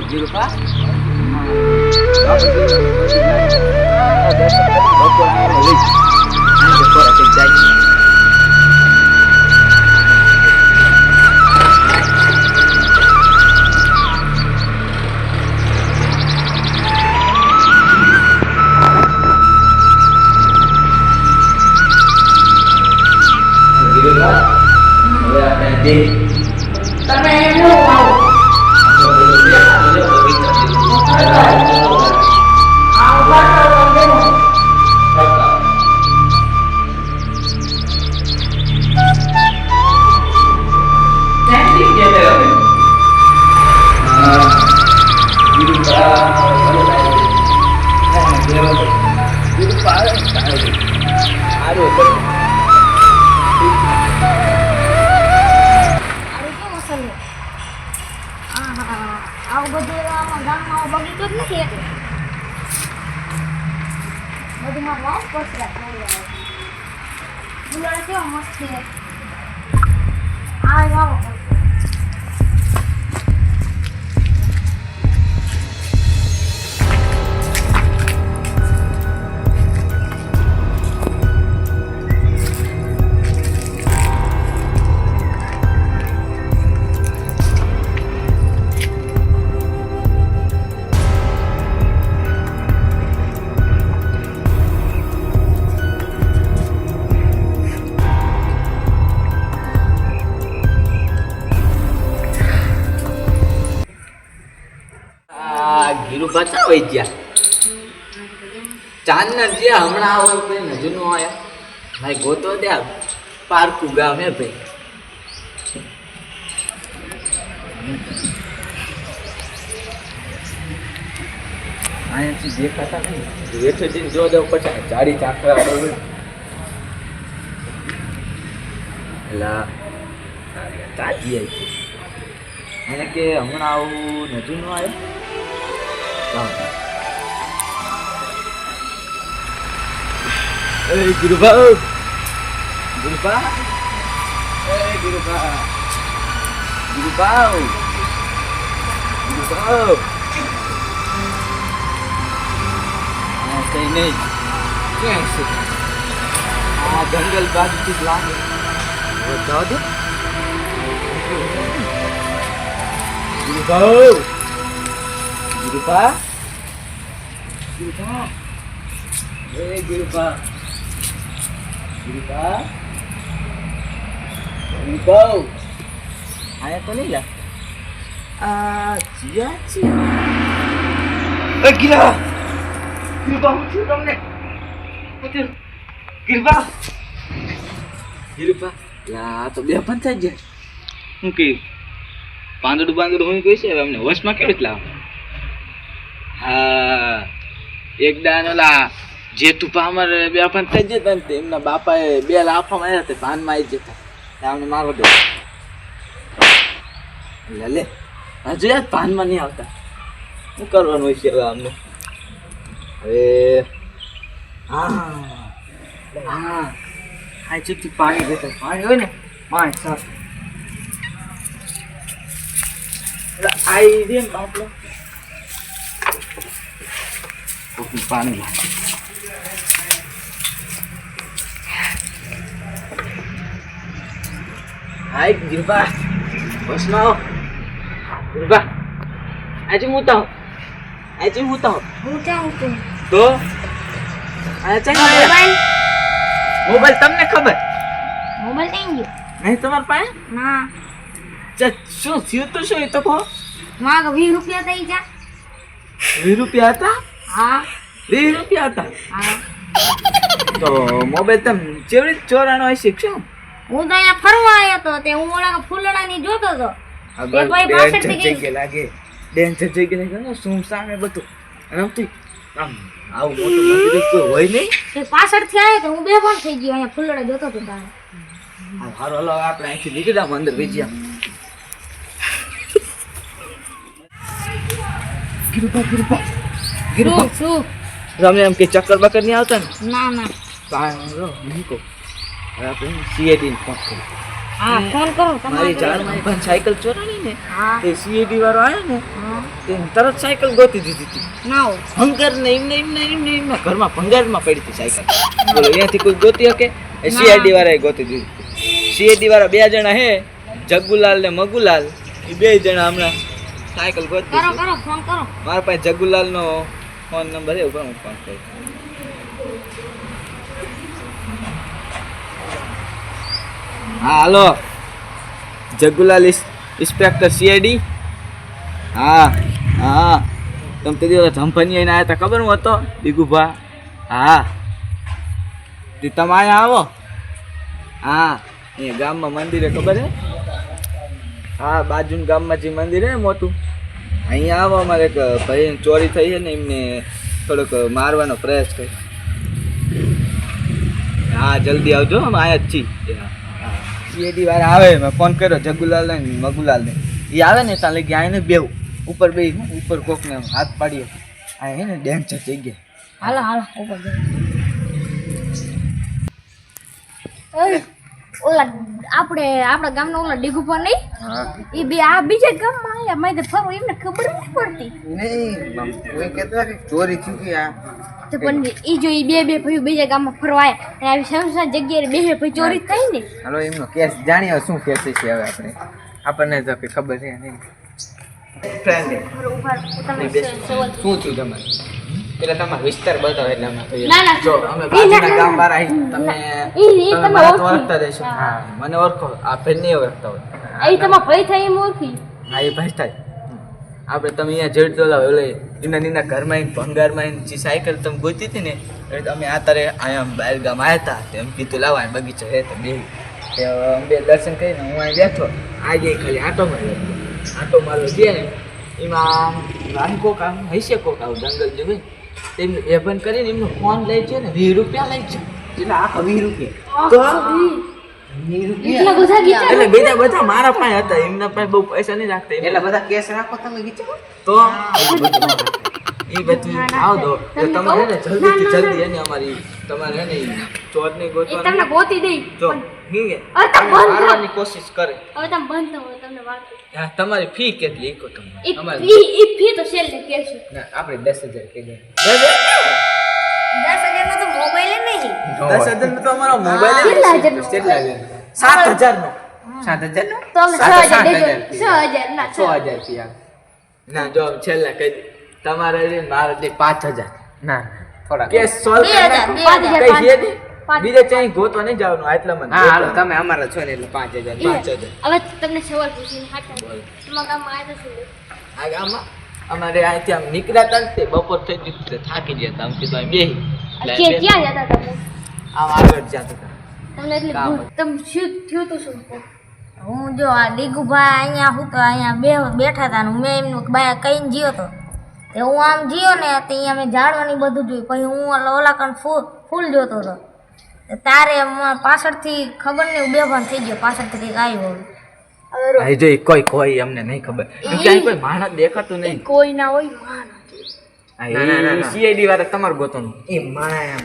જીરુપા બાપા બપોર આવીને લઈ થોડા જાય તમે એનો આવો બચાવી ગયા ચાંદ ના જે હમણાં આવો કોઈ નજર નો આયા ભાઈ ગોતો દે પારકું ગામ હે ભાઈ અહીંયાથી દેખાતા નહીં વેઠે જઈને જો દઉં પછી જાડી ચાકરા એલા તાજી આવી એને કે હમણાં આવું નજર નો આવ્યો Girupa, Girupa, Girupa, Girupa, Girupa. Kayaknya ini, yang sih, janggal baju di belakang. Tahu deh. Girupa, Girupa, Girupa, Girupa. Girupa, Girupa, ayah tu ni lah. Cia. Gila, Girupa, betul ni, betul. Girupa, lah tu biar apa saja. Mungkin, pandu hoy koi se, हमने वश में क्या बितला? एक दानो ला. જેતુપા અમારે બે પણ થઈ જતા ને એમના બાપાએ બે લાફા માર્યા હતા પાનમાં આવી જતા અમને મારવા દે લે હજુ યાર પાનમાં નહીં આવતા શું કરવાનું હોય છે હવે અમને હવે આ ચૂપથી પાણી દેતા પાણી હોય ને પાણી સાફ આવી દે ને બાપલો પાણી Hai, Girupa. Bos mau. Girupa. Aja mau tahu. તો આ ચેક મોબાઈલ તમને ખબર મોબાઈલ કઈ ગયો નહીં તમાર પાસે ના શું થયું તો શું એ તો કહો માં 20 રૂપિયા થઈ જા 20 રૂપિયા હતા હા 20 રૂપિયા હતા હા તો મોબાઈલ તમ ચેવડી ચોરાનો હશે શું હું તો અહીંયા ફરવા આવ્યો તો તે હું ઓલા ફૂલડાની જોતો તો એ ભાઈ પાછળથી જગ્યા લાગે ડેન્જર જગ્યા લાગે શું સામે બધું અને આમ આમ આવું મોટું મંદિર કોઈ હોય નહીં તે પાછળથી આવ્યો તો હું બે પણ થઈ ગયો અહીંયા ફૂલડા જોતો તો તારે આ હારો હલો આપણે અહીંથી નીકળી જાવ અંદર વેજ્યા ગિરુપા શું તમને એમ કે ચક્કર બકર નહીં આવતા ને ના ના પાણો મૂકો હવે આપણે સીએડી ફોન કરી હા ફોન કરો મારી જાળમાં પણ સાયકલ ચોરાણી ને હા તે સીએડી વાળો આવ્યો ને તરત સાયકલ ગોતી દીધી હતી ના હોય. ભંગાર ને એમને ઘરમાં ભંગારમાં પડી હતી સાયકલ બોલો અહીંયાથી કોઈ ગોતી શકે સીઆઈડી વાળાએ ગોતી દીધી સીઆઈડી વાળા 2 જણા હે જગ્ગુલાલ ને મગુલાલ એ 2 જણા હમણાં સાયકલ ગોતી કરો દીધી. કરો ફોન કરો. મારા પાસે જગ્ગુલાલ નો ફોન નંબર છે ઉપર હું ફોન કરું હા હાલો જગ્ગુલાલ ઇન્સ્પેક્ટર સીઆઈડી હા હા તમે તે દિવસ ધમપની આવીને આવ્યા હતા ખબર હું હતો દીગુભા હા તે તમે અહીંયા આવો હા અહીંયા ગામમાં મંદિર છે ખબર છે હા બાજુના ગામમાં જે મંદિર છે ને મોટું અહીંયા આવો અમારે એક ભાઈ ચોરી થઈ છે ને એમને થોડોક મારવાનો પ્રયાસ કર્યો હા જલ્દી આવજો અમે આયા જ છીએ સીઆઈડી વાળા આવે મેં ફોન કર્યો જગ્ગુલાલ ને મગુલાલ ને એ આવે ને ત્યાં લગી આવીને બેવું ઉપર બે ઉપર કોકને હાથ પાડીએ આ હે ને ડેન્જર થઈ ગયા હાલો હાલો ઉપર જાઓ. ઓય, ઓલા આપણા ગામના ઓલા ડીગુપા નહીં હા એ બે આ બીજા ગામમાં આયા મેં તો ફરવું એમને ખબર નથી પડતી નહીં કોઈ કહેતા કે ચોરી થઈ ગઈ આ તો પણ ઈ જો ઈ બે ભાઈ બીજા ગામમાં ફરવા આયા અને આવી સમસા જગ્યાએ બે ભાઈ ચોરી થઈ ને હાલો એમનો કેસ જાણીએ શું કેસ છે હવે આપણને તો કઈ ખબર છે નહીં ફ્રેન્ડ શું થયું તમારે એટલે તમારો વિસ્તાર બતાવો એટલે અમે ના ના જો અમે બાજુના ગામ વાળા તમે મને તો ઓળખતા રહેશો હા મને ઓળખો આ ફેર નહીં ઓળખતા હોય એ તમારા ભાઈ થાય એમ ઓળખી હા એ ભાઈ થાય આપણે તમે અહીંયા જડતો લાવ એટલે એના ઘરમાં આવીને ભંગારમાં આવીને જે સાયકલ તમે ગોતી હતી ને એટલે અમે આ તારે અહીંયા બહાર ગામ આવ્યા હતા તેમ કીધું લાવવા બગીચો હે તો બે બે દર્શન કરીને હું અહીં બેઠો આજે ખાલી આટો મારવા ગયા ને એમાં રાનકો કામ હશે કોક આવું જંગલ જેવું તેમને એભન કરીને એમનો ફોન લઈ છે ને 20 રૂપિયા લઈ છે એટલે આખા 20 રૂપિયા તો 20 એટલા બધા ગીચા એટલે બધા મારા પાસે હતા એમના પાસે બહુ પૈસા નહીં રાખતા એટલે બધા કેસ રાખો તમે ગીચો તો એ બધું આવ દો તો તમે હે ને જલ્દી એને અમારી તમારે હે ને ચોરને એ તમને ગોતી દઈ જો ઠીક હવે તમે બંધ મારવાની કોશિશ કરે હવે તમે બંધ થો તમને વાત હા તમારી ફી કેટલી કો તમે ઈ ફી તો છેલ્લે કહેશું ના આપણે 10,000 કહી દે 10,000 નો તો મોબાઈલ નહીં 10,000 નો તો અમારો મોબાઈલ કેટલા છે 7,000 નો 7,000 નો તો અમે 6,000 દેજો 6,000 ના 6,000 રૂપિયા ના જો છેલ્લા કહી દે તમારે રે મારે દે 5,000 ના થોડા કેસ સોલ્વ કરી બીજે ચાઈ ગોતવા નહીં જવાનું આટલા મને હા હાલો તમે અમારા છો ને એટલે 5,000 હવે તમને સવાલ પૂછીને હાચા તમારા ગામમાં આવ્યા છો આ ગામમાં અમારે અહીંથી આમ નીકળ્યા હતા ને તે બપોર થઈ ગયું તે થાકી ગયા હતા આમ કીધું અહીં બેહી ક્યાં જતા તમે આમ આગળ જતા હતા તમને એટલે તમે શું થયું તો શું હું જો આ દીગુભાઈ અહીંયા હું તો અહીંયા બેઠા હતા ને મેં એમનું બાય કહીને જીયો તો તે હું આમ જીયો ને તે અહીંયા મેં ઝાડવાની બધું જોયું પછી હું ઓલા કણ ફૂલ જોતો હતો તારે પાછળથી ખબર નહીં બેભાન થઈ ગયો પાછળથી કંઈક આવ્યું હવે જો કોઈ અમને નહીં ખબર ક્યાંય કોઈ માણસ દેખાતું નહીં કોઈ ના હોય સીઆઈડી વાળા તમારે ગોતવાનું એ માણા એમ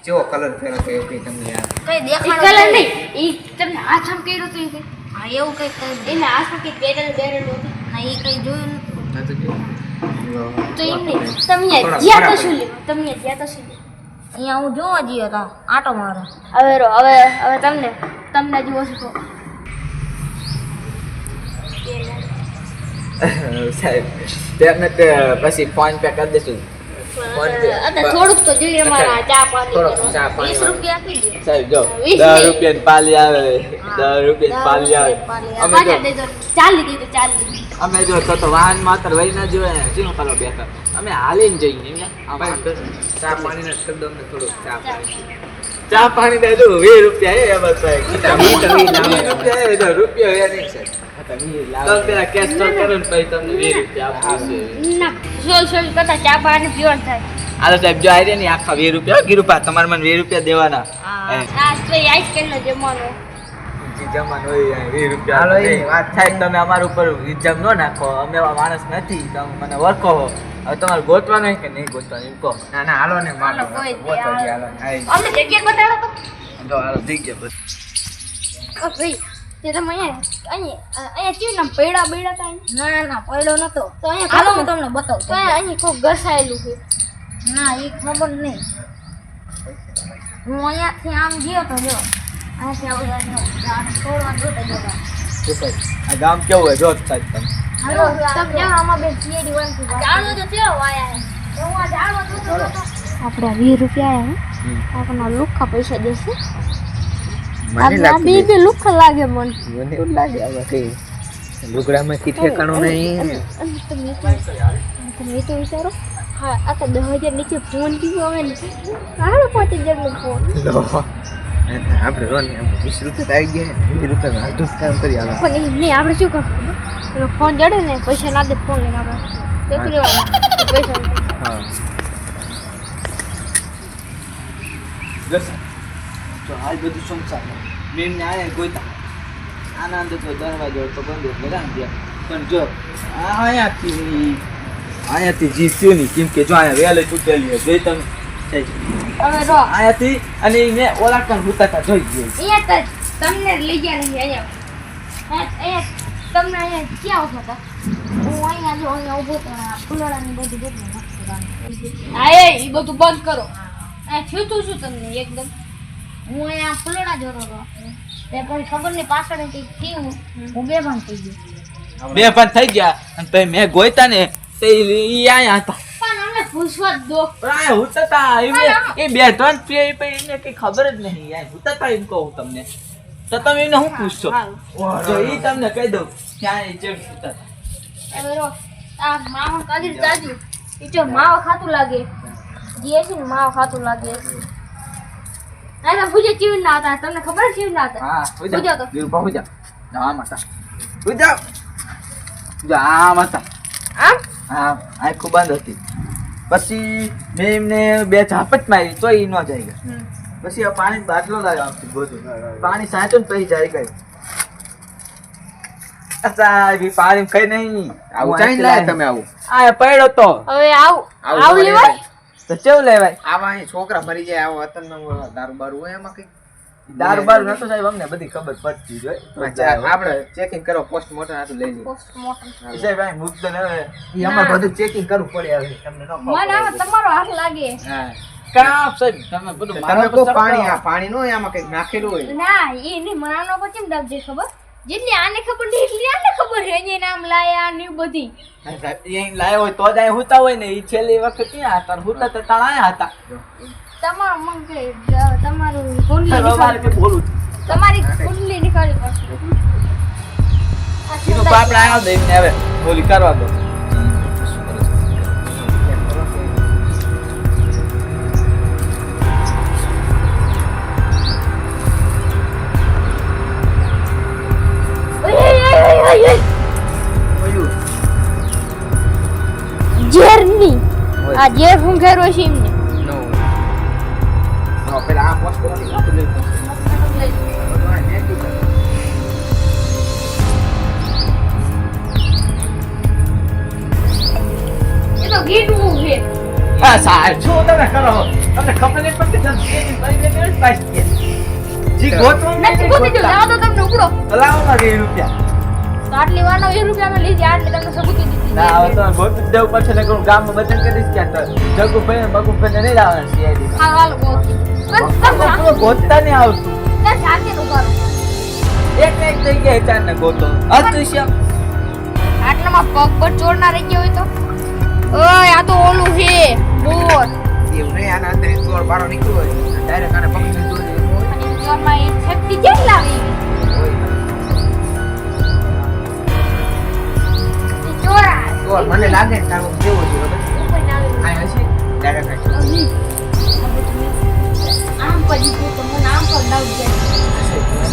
કેવો કલર ફેરો તો એવું કઈ તમને યાર કઈ દેખાડો કલર નહીં ઈ તમને હાથ આમ કર્યું હતું કે હા એવું કઈ એને હાથમાં કઈ બેરેલું હતું ના ઈ કઈ જોયું નથી તો એમ નહીં તમે જ્યાં તો શું લેવું તમને જ્યાં તો શું લેવું અહીંયા હું જોવા જઈએ તો આટો મારો હવે તમને જુઓ છો સાહેબ તેમને પછી ફોન પે કરી દેશું થોડુંક તો જોઈએ અમારા ચા પાણી થોડોક ચા પાણી 20 રૂપિયા આપી દે સાહેબ જો 20 10 રૂપિયા પાલી આવે 10 રૂપિયા પાલી આવે અમે જો તો વાહન માત્ર વહી ના જોવે શું કરો બેઠા અમે હાલીને જઈએ ચા પાણીના શબ્દ અમને થોડુંક ચા પાણી દેજો 20 રૂપિયા એ બસ રૂપિયા નહીં સાહેબ તમે કેશ તો કરો ને પછી તમને 20 રૂપિયા આપશે ના સોલ કરતા ચા પાણી પીવાનું થાય હાલો સાહેબ જો આવી ને આખા 20 રૂપિયા ગીરુપા તમારે મને 20 રૂપિયા દેવાના આ તો આઈસ્ક્રીમ નો જમવાનો જમાન હોય 20 રૂપિયા હાલો એ વાત થાય તમે અમારા ઉપર ઇલ્ઝામ ન નાખો અમે એવા માણસ નથી તમે મને ઓળખો હવે તમારે ગોતવાનું હોય કે નહીં ગોતવાનું એમ કહો ના હાલો ને માનો ગોતો હાલો અમને જગ્યા બતાડો તો જો હાલો જગ્યા બસ ઓ ભાઈ તે તમે અહીંયા ચીવ ને પૈડા બૈડા કાંઈ ના ના પડ્યો નતો તો અહીંયા હાલો હાલો હું તમને બતાવું તો અહીં કોક ઘસાયેલું છે ના એ ખબર નહીં હું અહીંયાથી આમ ગયો તો જો અહીંયાથી આ બધા ઝાડ તોડવા જોતા જોતા જો ભાઈ આ ગામ કેવું હોય જો સાહેબ તમે હાલો તમે જાઓ આમાં બે સીડી વાંચી ઝાડો તો કેવો વાયા છે હું આ ઝાડો જોતો જોતો આપણે 20 રૂપિયા આયા આપણને લુખા પૈસા દેશે મને આ બે લાગતું બે લુખા લાગે મને મને એવું લાગે આવા કઈ લુગડામાંથી ઠેકાણું નહીં અને તમે એ તો વિચારો હા આ તો 10,000 નીચે ફોન કીધો હવે ને 5,000 નો ફોન લો આપણે રોન 20 રૂપિયા આવી ગયા 20 રૂપિયા આટલું કામ કરી આવે પણ એ નહીં આપણે શું કરવું એનો ફોન જડે ને પૈસા ના દે ફોન લઈને આપણે દેખી લેવાનું પૈસા હા બસ તો હાલ બધું સંસાર મેં એમને આયા ગોઈતા આના અંદર તો દરવાજો તો બંધ એટલે રામ ગયા પણ જો અહીંયાથી જીત્યું નહીં કેમ કે જો અહીંયા વેલે તૂટેલી હોય જોઈ તમે હવે રો અહીંયાથી અને મેં ઓલા કાન હુતાતા જોઈ ગયો અહીંયા તો તમને લઈ ગયા નહીં અહીંયા તમને અહીંયા ક્યાં ઉભા હતા હું અહીંયા જો અહીંયા ઊભો તો ફૂલોડાની બધી બધું હા એ બધું બંધ કરો આ થયું તું શું તમને એકદમ હું અહીંયા ફૂલોડા જોતો હતો તે પછી ખબર નહીં પાછળ કંઈક થયું હું બેભાન થઈ ગયો બે પણ થઈ ગયા અને પછી મેં ગોઈતા ને તે ઈ આયા હતા પણ અમને પૂછવા જ દો પણ આયા હુતાતા એ બે ત્રણ પીએ પછી એમને કઈ ખબર જ નહીં આયા હુતાતા એમ કહું તમને તો તમે એમને શું પૂછશો જો ઈ તમને કહી દઉં ક્યાં એ ચેડ હુતાતા હવે રો આ માવા કાઢી જાજુ એ જો માવા ખાતું લાગે જે છે ને માવા ખાતું લાગે ના ભૂજે ચીવ ના હતા તમને ખબર ચીવ ના હતા હા હુજા તો. દીરુપા હુજા આ માતા હુજા જા આ માતા આમ હા આ ખૂબ બંધ હતી પછી મેં એમને બે ઝાપટ મારી તો ઈ ન જાય ગયા પછી આ પાણી બાટલો લાવ્યો આપતી બધું પાણી સાચું ને પછી જાય ગઈ અચ્છા એ પાણી કઈ નહીં આવું ચાઈને લાયા તમે આવું આ પડ્યો તો હવે આવું લેવાય તો કેવું લેવાય આવા અહીં છોકરા મરી જાય આવો વતનમાં દારૂ બારૂ હોય એમાં કઈ દારૂ બારૂ નતો સાહેબ અમને બધી ખબર પડતી જ હોય આપણે ચેકિંગ કરો પોસ્ટમોર્ટમ આટલું લઈ લઈએ પોસ્ટમોર્ટમ સાહેબ અહીં મુક્ત ન હોય ઈ અમારે બધું ચેકિંગ કરવું પડે હવે તમને ન ખબર મને આમાં તમારો હાથ લાગે હા કાપ સાહેબ તમે બધું તમે કો પાણી આ પાણી નો હોય આમાં કઈ નાખેલું હોય ના એ નહીં મનાનો પર કેમ દાબજે ખબર જેટલી આને ખબર નહીં એટલી આને ખબર છે એને નામ લાયા ને એવું બધી અહીં લાયો હોય તો જ અહીં હુતા હોય ને ઈ છેલ્લી વખત ક્યાં હતા હુતા તો તાણ આયા હતા તમારું મન કે તમારું કુંડલી હવે મારે નીકાળી કે બોલું તમારી કુંડલી નીકાળી પડશે એનું બાપ આવ્યો દે ને હવે બોલી કરવા દો ઝેરની આ ઝેર હું ઘેરો છે એમને પેલા આ પોસ્ટ કરવાની આપણે લઈ એ તો ગીટવું છે હા સાહેબ શું તમે કરો તમને ખબર નહીં પડતી તમે જી ગોતવા નથી ગોતી દો લાવો તો તમને ઉપડો લાવો માં 2 રૂપિયા તો આટલી વાર 20 રૂપિયા લીધી આટલી તમને સબૂતી દીધી ના હવે તો ગોતી જ દેવું પડશે ને કરું ગામમાં બચન કરીશ ક્યાં તો જગુભાઈ ને બગુભાઈ ને નહીં લાવવાના સીઆઈડી હા હાલ ગોતી બસ ગોતતા નહીં આવતું બસ જાતે તો કરો એક ને એક થઈ ગયા ચાર ને ગોતો અદૃશ્ય આટલામાં પગ પર ચોર ના રહી ગયો હોય તો ઓય આ તો ઓલું છે બોર એવું નહીં આના અંદર ચોર બારો નીકળ્યો હોય ડાયરેક્ટ આને પકડી લીધો હોય અને ચોરમાં એ શક્તિ કેમ લાવી એ ચોરા ચોર મને લાગે ને તારો કેવો છે ખબર છે? ઉપર ના આવી આ હશે ડાયરેક્ટ આમ પડી ગયું તો મને આમ પર દાવ જાય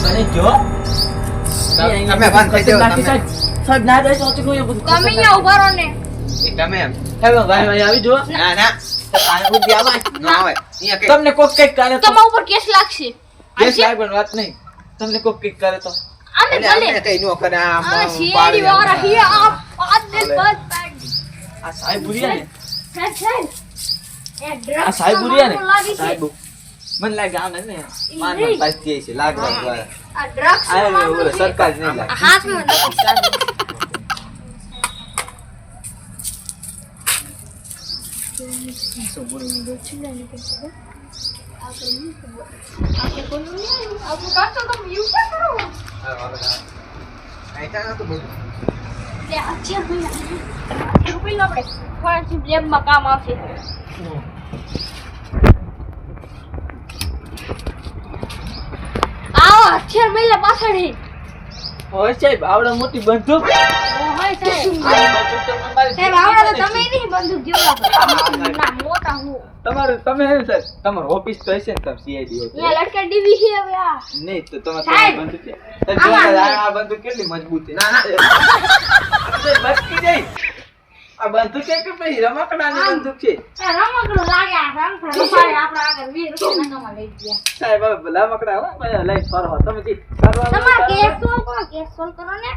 મને જો તમે બંધ થઈ જાઓ તમે સાહેબ ના જાય તો કોઈ બધું તમે અહીંયા ઉભા રહો ને તમે એમ હવે ભાઈ આવી જો ના ના આને બુદ્ધિ આવે ન આવે અહીંયા કઈ તમને કોક કઈક કરે તો તમારા ઉપર કેસ લાગશે કેસ લાગવાની વાત નહીં તમને કોક કઈક કરે તો આને એટલે ભલે અમને કઈ નો કરે આમ આ આમ શેરી પાડી વાળા આમ. હી આ પાંચ દિન બાદ પાડી આ સાહેબ બુરિયા ને સાહેબ સાહેબ એ ડ્રગ્સ આ સાહેબ બુરિયા ને લાગી છે સાહેબ મને લાગે આમ ને માન પાસ થઈ છે લાગવા દ્વારા આ ડ્રગ્સ આ ઓલો સરકાર જ નહીં લાગે હાથમાં નથી લાગે. આપણું કાઢતો તમે યુઝ કરો લે અચ્છા ભાઈ આપણે ફોરેન્સિક લેબમાં કામ આવશે આવો અચ્છા ભાઈ પાછળ હે ઓય સાહેબ આવડે મોટી બંદૂક ઓ હાય સાહેબ સાહેબ આવડે તો તમે નહીં બંદૂક જેવો ના મોટા હું તમે હે સાહેબ તમાર ઓફિસ તો હશે ને તમે સીઆઈડી હોય અહીંયા લટકા ડીવી છે હવે આ નહીં તો તમારે સાહેબ! બંદૂક છે તો જોવા આ બંદૂક કેટલી મજબૂત છે ના બચકી જાય આ બંદૂક કે પછી રમકડાની બંદૂક છે એ રમકડું લાગે આ રમકડું રમાડે આપણા આગળ 20 રૂપિયા નકામા લઈ ગયા સાહેબ હવે રમકડા હો બધા લઈ ફરો તમે જી તમાર કેસ સોલ્વ કરો ને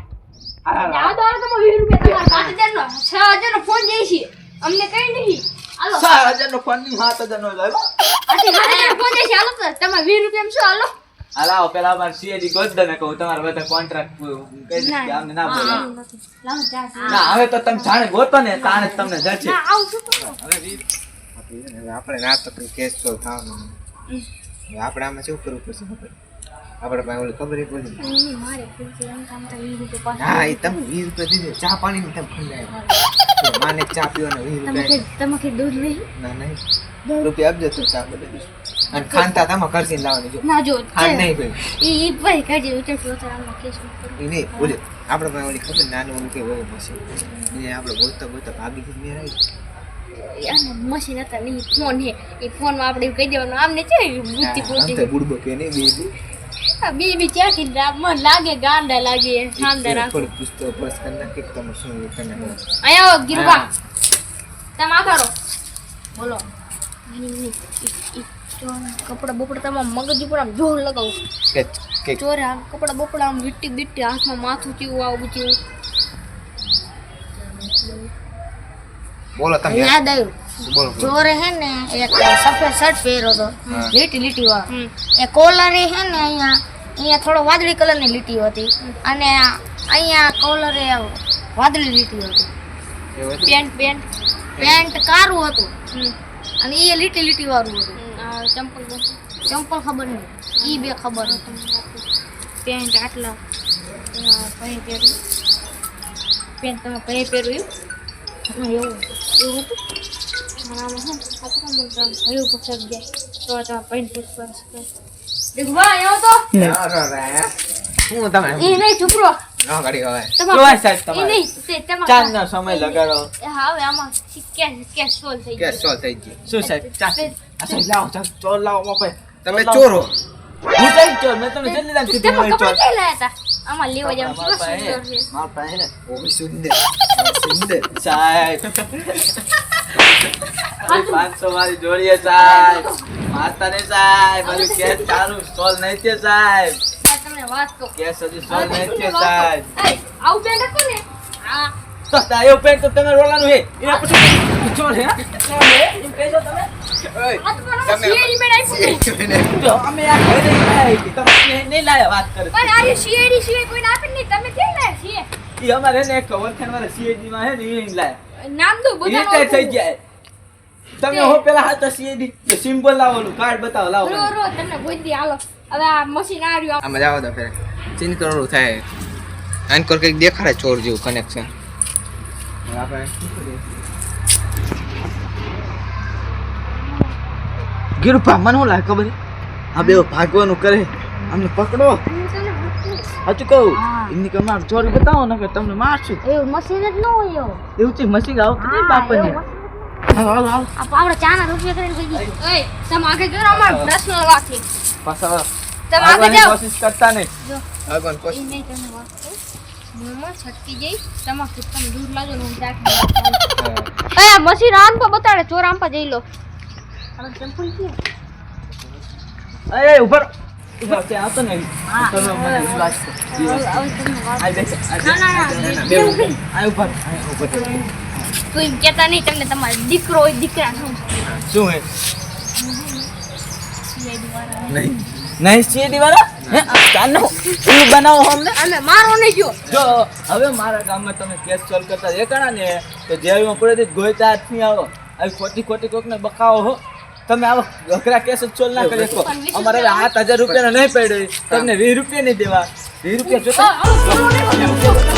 જાવ તો તમે 20 રૂપિયા તમારા 5000 નો 6000 નો ફોન જઈ છે અમને કઈ નહીં હાલો 6000 નો ફોન ની 7000 નો લાવ આથી 5000 નો ફોન જઈ છે હાલો તો તમે 20 રૂપિયા શું હાલો હાલાઓ પેલા અમાર સીઆઈડી ગોદને કહું તમારા બધા કોન્ટ્રાક્ટ કહી દીધું કે આમને ના બોલાવો લાવ જા ના હવે તો તમે જાણે ગોતો ને તાણે જ તમને જશે ના આવું શું કરો આપણે રાત તક કેસ તો થવાનું આપણે આમાં શું કરવું પડશે ખબર આપણે પાસે ઓલી ખબર પડી મારે ખુરશી રંગ કામ તો 20 રૂપિયા પાછા હા એ તમે 20 રૂપિયા દીધે ચા પાણી ની તમે ખંડાય માને ચા પીવાનો 20 રૂપિયા તમે કે દૂધ નહીં ના નહીં રૂપિયા આપજો તો ચા બદલી દઈશ અને ખાનતા તમે કરશીને લાવવાની જો ના જો ખાંડ નહીં ભાઈ ઈ ભાઈ કાજે વિચાર આમાં કેસ કરો એ નહીં બોલે આપણે પાસે ઓલી ખબર નાનું ઓલું કે હોય મશીન એ આપણે બોલતા બોલતા ભાગી થી મેં આવી યાર મશીન હતા નહીં ફોન હે એ ફોન માં આપણે કહી દેવાનું આમને છે બુદ્ધિ આમ પોતી તો બુડબો કે નહીં બીબી ચાકી મન લાગે ગાંડા લાગે શાનદાર રાખો થોડી પૂછતો બસ કરી નાખી કે તમે શું કરી નાખો આયો ગિરવા તમે આ કરો બોલો કપડા બપડા તમામ મગજ ઉપર આમ જોર લગાવું કે ચોરે આમ કપડા બપડા આમ વીટી બીટી હાથમાં માથું ચીવું આવું ચીવું બોલો તમે યાદ આવ્યું બોલો ચોરે હે ને એક સફેદ શર્ટ પહેર્યો હતો લીટી લીટી વાળો એ કોલરે હે ને અહીંયા થોડો વાદળી કલરની લીટી હતી અને અહીંયા કોલરે વાદળી લીટી હતી એવું હતું? પેન્ટ પેન્ટ પેન્ટ કારું હતું અને એ લીટી લીટી વાળું હતું ચંપલ ચંપલ ખબર નહીં ઈ બે ખબર નથી પેન્ટ આટલા પહી પહેર્યું પેન્ટ તમે પહી પહેર્યું એવું એવું હતું મારામાં હું આપણું મને હયું પસંદ ગયા તો તમે પહી પૂછવા દેખ ભાઈ આવો તો શું તમે એ નહીં ચૂપરો ન ગાડી હવે જોવાય સાહેબ એ તમારે નહીં તે તમારે ચાંદનો સમય લગાડો હવે આમાં કેસ સોલ્વ થઈ કેસ સોલ્વ થઈ ગઈ શું સાહેબ ચા આ સાહેબ લાવો ચા ચોર લાવો મોપે તમે ચોરો હું સાહેબ ચોર મેં તમને જલ્દી નામ કીધું તમે હું ચોર કપડા કઈ લાયા હતા આમાં લેવા જાવ શું સુંદર છે માર પાસે ને ઓ સુંદર સુંદર સાહેબ 500 વાળી જોડીએ સાહેબ મારતા ને સાહેબ હજુ કેસ ચાલુ સોલ નહીં થયો સાહેબ આ તમને વાત કહું કેસ હજુ સોલ નહીં થયો સાહેબ એય, આવું પેન્ટ હતું ને આ તો તાયો પેન્ટ તો તમે રોલાનું હે એના પછી ચોર હે ચોર હે એમ કહેજો તમે આ તો મને સીઆઈડી પેન્ટ આપી ને જો અમે આ ઘરે નહીં લાયા તમે નહીં લાયા વાત કરે પણ આ સીઆઈડી સિવાય કોઈને આપી નહીં તમે કેમ લાયા છીએ ઈ અમારે ને એક ઓળખાણ વાળા સીએડી માં હે ને ઈ લાયા નામ દો બધા રિટાયર થઈ ગયા તમે હો પેલા હાથ સીએડી કે સિમ્પલ લાવવાનું કાર્ડ બતાવો લાવો રો રો તમને ગોદી હાલો હવે આ મશીન આ રહ્યું આમાં જાવ તો ફેર ચીન કરોડું થાય આનકોર કંઈક દેખાડે ચોર જેવું કનેક્શન આપણે ગીરપા મને શું લાગે ખબર આ બે ભાગવાનું કરે અમને પકડો સાચું કહું એમની કે માર ચોરી બતાવો ને કે તમને મારશું એવું મશીન જ ન હોય એવું એવું છે મશીન આવતું નહીં બાપને હાલો હાલો હાલો આપણે ચાના રૂપિયા કરીને કહી દીધું એય તમે આગળ કરો અમાર પર્સનલ વાત છે પાછા તમે આગળ આગળની જાઓ કોશિશ કરતા નહીં આગળ એ કોશિશ નહીં તમને વાત કહું મોમાં છટકી જઈ તમાકુ તમે દૂર લાજો ને હું ચાક એ મશીન આમ પર બતાડે ચોર આમ પર જઈ લો હવે સિમ્પલ છે એ ઉપર ઉપર તે આવતો ને તમે મને વિશ્વાસ કરો હવે તમને વાત આ દેખ ના ના ના બે ઉપર આ ઉપર કોઈ એમ કહેતા નહીં તમને તમારો દીકરો હોય દીકરા શું શું હે સીઆઈડી નહીં નહીં સીડી વાળા હે કાનો ઉલ્લુ બનાવો અમને અમે મારો નહીં ગયો જો હવે મારા ગામમાં તમે કેસ સોલ્વ કરતા દેખાણા ને તો જેલમાં પડે ગોઈતા હાથની આવો આવી ખોટી ખોટી કોકને બકાવો હો તમે આવો અઘરા કેસ જ સોલ્વ ના કરી શકો અમારે હવે 7,000 રૂપિયાનો નહીં પડ્યો તમને 20 રૂપિયા નહીં દેવા 20 રૂપિયા જોતા